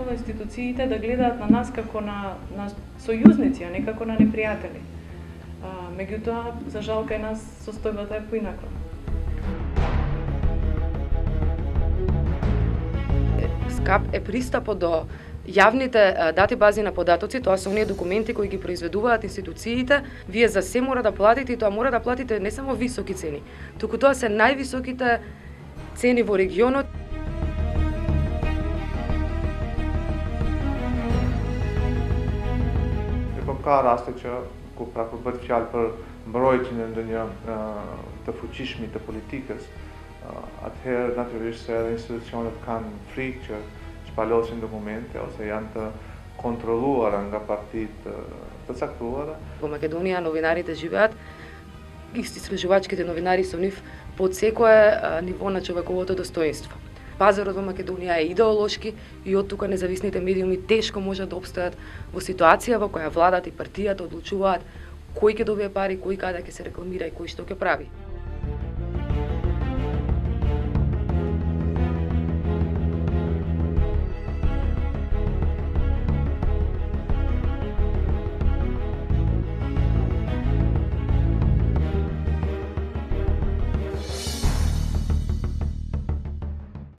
станува институциите да гледаат на нас како на сојузници, а не како на непријатели. Меѓутоа, за жал кај нас состојбата е поинаква. СКАП е пристапот до јавните дати бази на податоци, тоа се оние документи кои ги произведуваат институциите. Вие за се мора да платите и тоа мора да платите не само високи цени, туку тоа се највисоките цени во регионот. Ka raste që ku pra kur bëhet fjalë për mbrojtjen e ndonjë të fuqishmi të politikës, atëherë natyrisht se edhe institucionet kanë frikë që shpalosin dokumente ose janë të kontrolluara nga partitë të caktuara. Во Македонија новинарите живеат, истражувачките новинари со нив под секое ниво на човековото достоинство. Пазарот во Македонија е идеолошки и од тука независните медиуми тешко можат да опстојат во ситуација во која владата и партијата одлучуваат кој ќе добие пари, кој каде ќе се рекламира и кој што ќе прави.